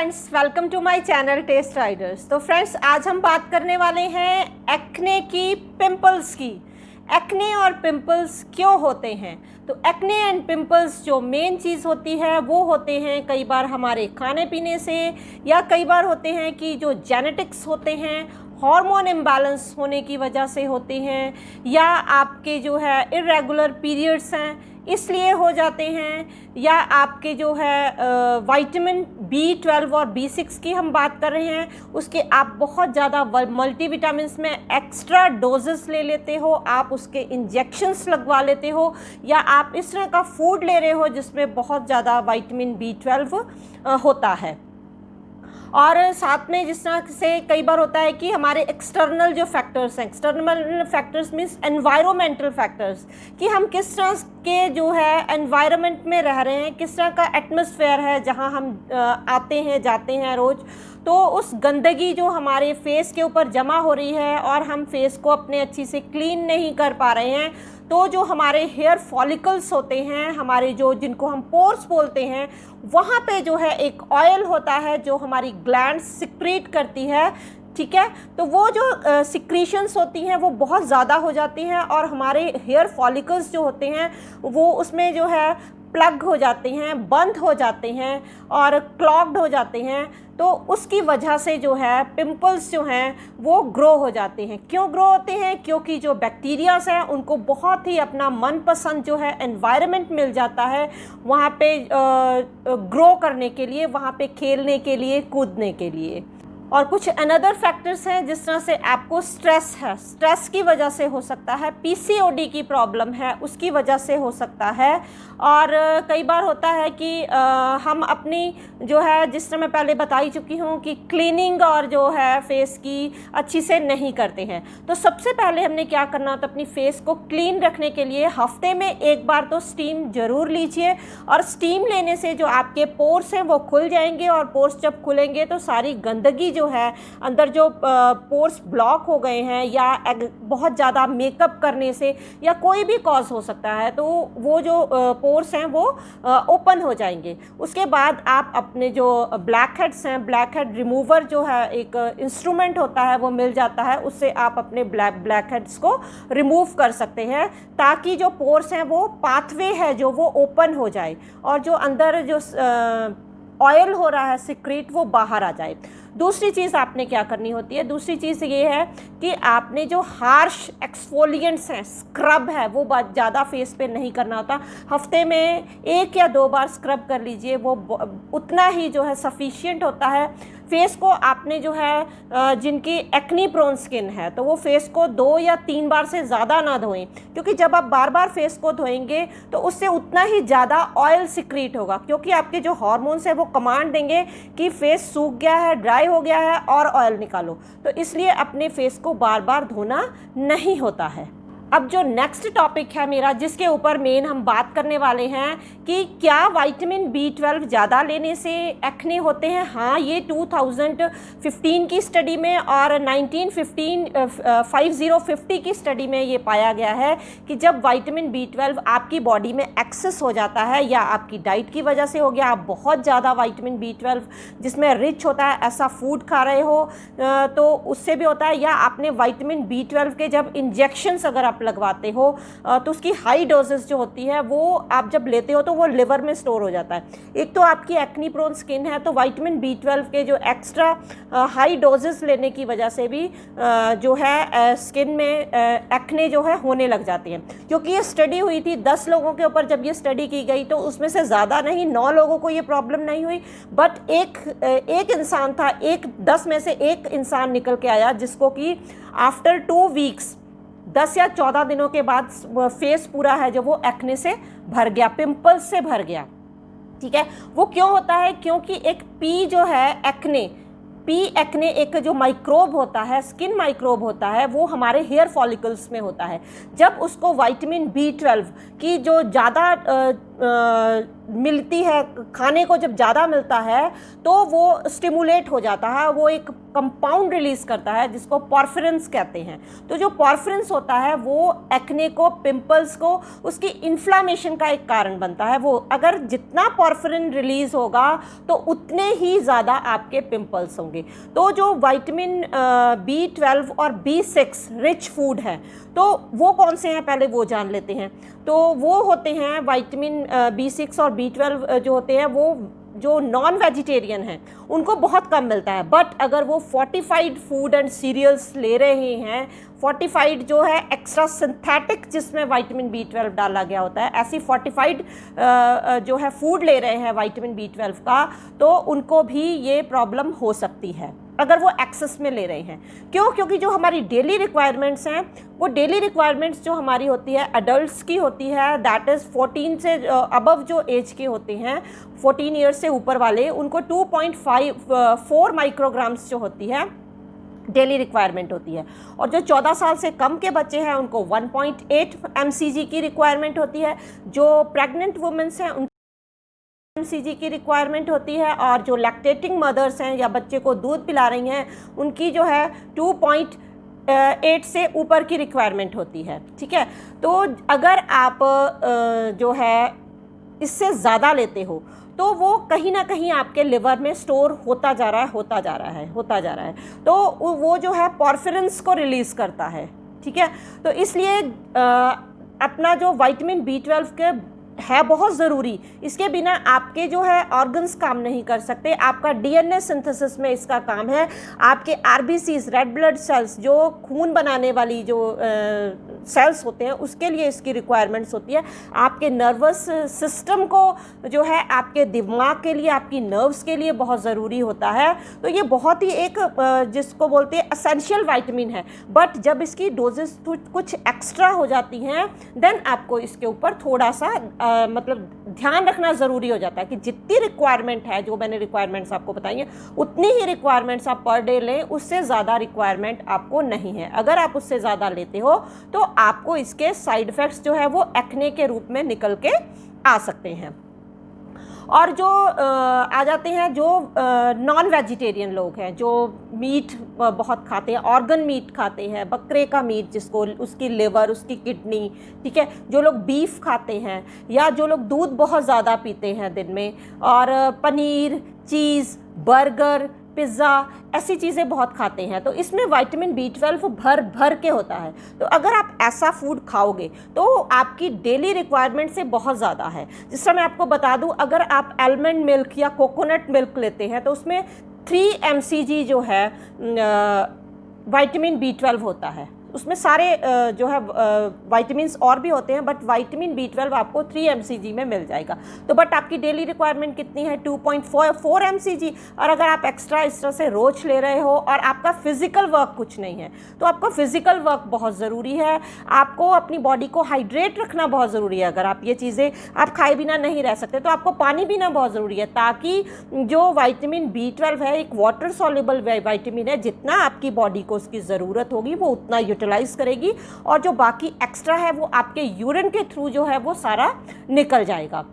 Friends, welcome to my channel test riders. तो friends, आज हम बात करने वाले हैं एक्ने की, पिंपल्स की। एक्ने और पिंपल्स क्यों होते हैं? तो एक्ने एंड पिंपल्स जो मेन चीज़ होती है वो होते हैं कई बार हमारे खाने पीने से, या कई बार होते हैं कि जो जेनेटिक्स होते हैं, हार्मोन इम्बैलेंस होने की वजह से होते हैं, या आपके जो है इर्रेगुलर पीरियड्स हैं इसलिए हो जाते हैं, या आपके जो है विटामिन B12 और B6 की हम बात कर रहे हैं, उसके आप बहुत ज़्यादा मल्टीविटामिन्स में एक्स्ट्रा डोजेस ले लेते हो, आप उसके इंजेक्शंस लगवा लेते हो, या आप इस तरह का फूड ले रहे हो जिसमें बहुत ज़्यादा विटामिन B12 होता है। और साथ में जिस तरह से कई बार होता है कि हमारे एक्सटर्नल जो फैक्टर्स हैं, external factors means environmental factors, कि हम किस तरह के जो है एनवायरनमेंट में रह रहे हैं, किस तरह का एटमॉस्फेयर है जहां हम आते हैं जाते हैं रोज़, तो उस गंदगी जो हमारे फेस के ऊपर जमा हो रही है और हम फेस को अपने अच्छी से क्लीन नहीं कर पा रहे हैं, तो जो हमारे हेयर फॉलिकल्स होते हैं, हमारे जो जिनको हम पोर्स बोलते हैं, वहाँ पे जो है एक ऑयल होता है जो हमारी ग्लैंड्स सिक्रीट करती है। ठीक है, तो वो जो सिक्रीशंस होती हैं वो बहुत ज़्यादा हो जाती हैं और हमारे हेयर फॉलिकल्स जो होते हैं वो उसमें जो है प्लग हो जाते हैं, बंद हो जाते हैं और क्लॉग्ड हो जाते हैं। तो उसकी वजह से जो है पिंपल्स जो हैं वो ग्रो हो जाते हैं। क्यों ग्रो होते हैं? क्योंकि जो बैक्टीरियाज हैं उनको बहुत ही अपना मनपसंद जो है एनवायरनमेंट मिल जाता है वहाँ पे ग्रो करने के लिए, वहाँ पे खेलने के लिए, कूदने के लिए। और कुछ अनदर फैक्टर्स हैं, जिस तरह से आपको स्ट्रेस है, स्ट्रेस की वजह से हो सकता है, PCOD की प्रॉब्लम है उसकी वजह से हो सकता है, और कई बार होता है कि हम अपनी जो है, जिस तरह मैं पहले बता ही चुकी हूँ कि क्लीनिंग और जो है फेस की अच्छी से नहीं करते हैं। तो सबसे पहले हमने क्या करना होता है, अपनी फेस को क्लीन रखने के लिए हफ्ते में एक बार तो स्टीम ज़रूर लीजिए, और स्टीम लेने से जो आपके पोर्स हैं वो खुल जाएंगे, और पोर्स जब खुलेंगे तो सारी गंदगी जो है अंदर जो पोर्स ब्लॉक हो गए हैं, या बहुत ज़्यादा मेकअप करने से, या कोई भी कॉज हो सकता है, तो वो जो पोर्स हैं वो ओपन हो जाएंगे। उसके बाद आप अपने जो ब्लैक हेड्स हैं, ब्लैक हेड रिमूवर जो है एक इंस्ट्रूमेंट होता है वो मिल जाता है, उससे आप अपने ब्लैक हेड्स को रिमूव कर सकते हैं, ताकि जो पोर्स हैं वो पाथवे है जो वो ओपन हो जाए, और जो अंदर जो ऑयल हो रहा है सिक्रीट वो बाहर आ जाए। दूसरी चीज़ आपने क्या करनी होती है, दूसरी चीज़ ये है कि आपने जो हार्श एक्सफोलिएंट्स हैं, स्क्रब है, वो ज़्यादा फेस पे नहीं करना होता। हफ्ते में 1 या 2 बार स्क्रब कर लीजिए, वो उतना ही जो है सफिशिएंट होता है। फेस को आपने जो है जिनकी एक्नी प्रोन स्किन है तो वो फेस को 2 या 3 बार से ज़्यादा ना धोएं, क्योंकि जब आप बार बार फेस को धोएंगे तो उससे उतना ही ज़्यादा ऑयल सिक्रीट होगा, क्योंकि आपके जो हार्मोन्स हैं वो कमांड देंगे कि फेस सूख गया है, ड्राई हो गया है और ऑयल निकालो। तो इसलिए अपने फेस को बार बार धोना नहीं होता है। अब जो नेक्स्ट टॉपिक है मेरा, जिसके ऊपर मेन हम बात करने वाले हैं कि क्या विटामिन B12 ज़्यादा लेने से एक्ने होते हैं। हाँ, ये 2015 की स्टडी में और 5050 की स्टडी में ये पाया गया है कि जब विटामिन B12 आपकी बॉडी में एक्सेस हो जाता है, या आपकी डाइट की वजह से हो गया, आप बहुत ज़्यादा विटामिन B12 जिसमें रिच होता है ऐसा फूड खा रहे हो, तो उससे भी होता है, या आपने विटामिन B12 के जब इंजेक्शंस अगर आप लगवाते हो तो उसकी हाई डोजेस जो होती है वो आप जब लेते हो तो वो लिवर में स्टोर हो जाता है। एक तो आपकी एक्नी प्रोन स्किन है, तो विटामिन B12 के जो एक्स्ट्रा हाई डोजेस लेने की वजह से भी जो है स्किन में एक्ने जो है होने लग जाती हैं। क्योंकि ये स्टडी हुई थी 10 लोगों के ऊपर, जब ये स्टडी की गई तो उसमें से ज़्यादा नहीं 9 लोगों को ये प्रॉब्लम नहीं हुई, बट एक इंसान था, 10 में से एक इंसान निकल के आया जिसको कि आफ्टर 2 वीक्स 10 या 14 दिनों के बाद फेस पूरा है जो वो एक्ने से भर गया, पिंपल्स से भर गया। ठीक है, वो क्यों होता है? क्योंकि एक पी जो है एक्ने एक जो माइक्रोब होता है, स्किन माइक्रोब होता है, वो हमारे हेयर फॉलिकल्स में होता है। जब उसको विटामिन B12 की जो ज़्यादा मिलती है, खाने को जब ज़्यादा मिलता है तो वो स्टिमुलेट हो जाता है, वो एक कंपाउंड रिलीज़ करता है जिसको पॉर्फिरिन्स कहते हैं। तो जो पॉर्फिरिन्स होता है वो एक्ने को, पिंपल्स को, उसकी इन्फ्लामेशन का एक कारण बनता है। वो अगर जितना पॉर्फिरिन रिलीज़ होगा तो उतने ही ज़्यादा आपके पिंपल्स होंगे। तो जो विटामिन B12 और B6 रिच फूड है तो वो कौन से हैं पहले वो जान लेते हैं। तो वो होते हैं विटामिन B6 और B12 जो होते हैं वो जो नॉन वेजिटेरियन हैं उनको बहुत कम मिलता है। बट अगर वो फोर्टिफाइड फूड एंड सीरियल्स ले रहे हैं, फोर्टिफाइड जो है एक्स्ट्रा सिंथेटिक जिसमें विटामिन B12 डाला गया होता है, ऐसी फोर्टिफाइड जो है फूड ले रहे हैं विटामिन B12 का, तो उनको भी ये प्रॉब्लम हो सकती है अगर वो एक्सेस में ले रहे हैं। क्यों? क्योंकि जो हमारी डेली रिक्वायरमेंट्स हैं वो डेली रिक्वायरमेंट्ट्स जो हमारी होती है एडल्ट्स की होती है, दैट इज़ 14 से अबव जो एज के होते हैं, 14 ईयर्स से ऊपर वाले, उनको 2.4 माइक्रोग्राम्स जो होती है डेली रिक्वायरमेंट होती है। और जो 14 साल से कम के बच्चे हैं उनको 1.8 mcg की रिक्वायरमेंट होती है। जो प्रेग्नेंट वुमेंस हैं उनको mcg की रिक्वायरमेंट होती है। और जो लैक्टेटिंग मदर्स हैं या बच्चे को दूध पिला रही हैं उनकी जो है 2.8 से ऊपर की रिक्वायरमेंट होती है। ठीक है, तो अगर आप जो है इससे ज़्यादा लेते हो तो वो कहीं ना कहीं आपके लिवर में स्टोर होता जा रहा है। तो वो जो है पॉर्फिरिन्स को रिलीज़ करता है। ठीक है, तो इसलिए अपना जो विटामिन B12 के है बहुत ज़रूरी, इसके बिना आपके जो है ऑर्गन्स काम नहीं कर सकते। आपका DNA सिंथेसिस में इसका काम है। आपके RBCs, रेड ब्लड सेल्स, जो खून बनाने वाली जो सेल्स होते हैं उसके लिए इसकी रिक्वायरमेंट्स होती है। आपके नर्वस सिस्टम को जो है आपके दिमाग के लिए, आपकी नर्व्स के लिए बहुत ज़रूरी होता है। तो ये बहुत ही एक जिसको बोलते हैं एसेंशियल विटामिन है। बट जब इसकी डोजेस कुछ एक्स्ट्रा हो जाती हैं देन आपको इसके ऊपर थोड़ा सा मतलब ध्यान रखना ज़रूरी हो जाता है कि जितनी रिक्वायरमेंट है, जो मैंने रिक्वायरमेंट्स आपको बताई हैं, उतनी ही रिक्वायरमेंट्स आप पर डे लें, उससे ज़्यादा रिक्वायरमेंट आपको नहीं है। अगर आप उससे ज़्यादा लेते हो तो आपको इसके साइड इफ़ेक्ट्स जो है वो एक्ने के रूप में निकल के आ सकते हैं। और जो आ जाते हैं जो नॉन वेजिटेरियन लोग हैं, जो मीट बहुत खाते हैं, ऑर्गन मीट खाते हैं, बकरे का मीट जिसको, उसकी लिवर, उसकी किडनी, ठीक है, जो लोग बीफ खाते हैं, या जो लोग दूध बहुत ज़्यादा पीते हैं दिन में, और पनीर, चीज़, बर्गर, पिज़्ज़ा, ऐसी चीज़ें बहुत खाते हैं, तो इसमें विटामिन B12 भर के होता है। तो अगर आप ऐसा फूड खाओगे तो आपकी डेली रिक्वायरमेंट से बहुत ज़्यादा है। जिस तरह मैं आपको बता दूं, अगर आप आलमंड मिल्क या कोकोनट मिल्क लेते हैं तो उसमें 3 mcg जो है विटामिन B12 होता है। उसमें सारे जो है विटामिन्स और भी होते हैं, बट विटामिन B12 आपको 3 mcg में मिल जाएगा। तो बट आपकी डेली रिक्वायरमेंट कितनी है? 2.4 mcg। और अगर आप एक्स्ट्रा इस तरह से रोज ले रहे हो और आपका फिजिकल वर्क कुछ नहीं है, तो आपको फिजिकल वर्क बहुत ज़रूरी है। आपको अपनी बॉडी को हाइड्रेट रखना बहुत ज़रूरी है। अगर आप ये चीज़ें आप खाए बिना नहीं रह सकते तो आपको पानी पीना बहुत ज़रूरी है, ताकि जो विटामिन B12 है एक वाटर सॉल्युबल विटामिन है, जितना आपकी बॉडी को उसकी ज़रूरत होगी वो उतना यूटिलाइज करेगी, और जो बाकी एक्स्ट्रा है वो आपके यूरिन के थ्रू जो है वो सारा निकल जाएगा।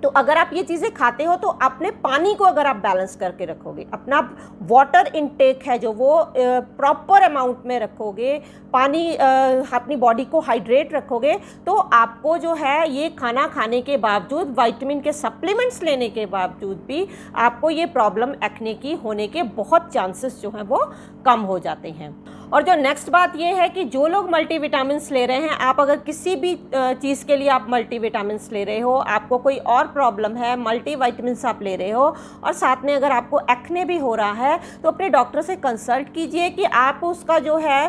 तो अगर आप ये चीज़ें खाते हो तो अपने पानी को अगर आप बैलेंस करके रखोगे, अपना वाटर इनटेक है जो वो प्रॉपर अमाउंट में रखोगे, पानी अपनी बॉडी को हाइड्रेट रखोगे, तो आपको जो है ये खाना खाने के बावजूद, विटामिन के सप्लीमेंट्स लेने के बावजूद भी आपको ये प्रॉब्लम एक्ने की होने के बहुत चांसेस जो हैं वो कम हो जाते हैं। और जो नेक्स्ट बात ये है कि जो लोग मल्टीविटामिन्स ले रहे हैं, आप अगर किसी भी चीज़ के लिए आप मल्टीविटामिन्स ले रहे हो, आपको कोई और प्रॉब्लम है, मल्टीविटामिन्स आप ले रहे हो, और साथ में अगर आपको एक्ने भी हो रहा है, तो अपने डॉक्टर से कंसल्ट कीजिए कि आप उसका जो है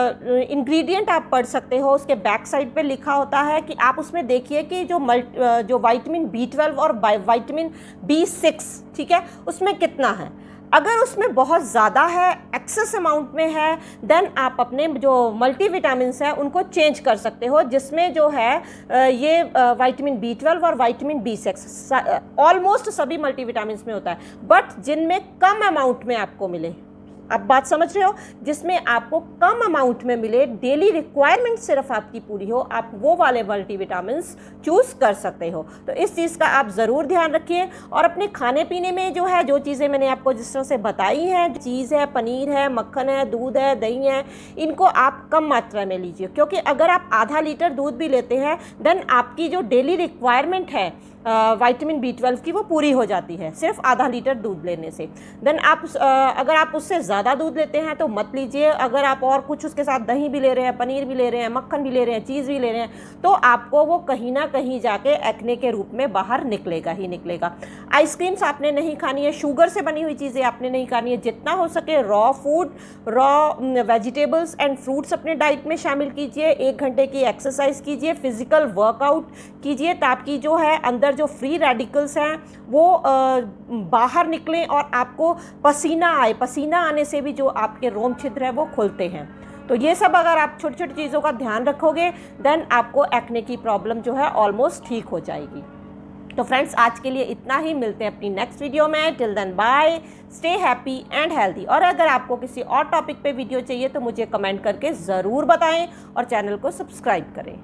इंग्रेडिएंट आप पढ़ सकते हो। उसके बैक साइड पे लिखा होता है कि आप उसमें देखिए कि जो विटामिन B12 और विटामिन B6, ठीक है, उसमें कितना है। अगर उसमें बहुत ज़्यादा है, एक्सेस अमाउंट में है, देन आप अपने जो मल्टीविटामिन्स हैं उनको चेंज कर सकते हो, जिसमें जो है ये विटामिन B12 और विटामिन B6 ऑलमोस्ट सभी मल्टीविटामिन्स में होता है, बट जिनमें कम अमाउंट में आपको मिले, आप बात समझ रहे हो, जिसमें आपको कम अमाउंट में मिले, डेली रिक्वायरमेंट सिर्फ आपकी पूरी हो, आप वो वाले मल्टीविटामिन्स चूज़ कर सकते हो। तो इस चीज़ का आप ज़रूर ध्यान रखिए। और अपने खाने पीने में जो है, जो चीज़ें मैंने आपको जिस तरह से बताई हैं, चीज़ है, पनीर है, मक्खन है, दूध है, दही है, इनको आप कम मात्रा में लीजिए, क्योंकि अगर आप आधा लीटर दूध भी लेते हैं देन आपकी जो डेली रिक्वायरमेंट है विटामिन B12 की वो पूरी हो जाती है सिर्फ आधा लीटर दूध लेने से। देन आप अगर आप उससे ज़्यादा दूध लेते हैं तो मत लीजिए। अगर आप और कुछ उसके साथ दही भी ले रहे हैं, पनीर भी ले रहे हैं, मक्खन भी ले रहे हैं, चीज़ भी ले रहे हैं, तो आपको वो कहीं ना कहीं जाके एक्ने के रूप में बाहर निकलेगा ही निकलेगा। आइसक्रीम्स आपने नहीं खानी है, शुगर से बनी हुई चीज़ें आपने नहीं खानी है। जितना हो सके raw food, raw vegetables and fruits अपने डाइट में शामिल कीजिए। 1 घंटे की एक्सरसाइज कीजिए, फिजिकल वर्कआउट कीजिए, ताकि जो है अंदर जो फ्री रेडिकल्स हैं वो बाहर निकलें और आपको पसीना आए। पसीना आने से भी जो आपके रोम छिद्र है वो खुलते हैं। तो ये सब अगर आप छोटी छोटी चीज़ों का ध्यान रखोगे देन आपको एक्ने की प्रॉब्लम जो है ऑलमोस्ट ठीक हो जाएगी। तो फ्रेंड्स, आज के लिए इतना ही। मिलते हैं अपनी नेक्स्ट वीडियो में। Till then bye, stay happy and healthy. और अगर आपको किसी और टॉपिक पे वीडियो चाहिए तो मुझे कमेंट करके ज़रूर बताएं और चैनल को सब्सक्राइब करें।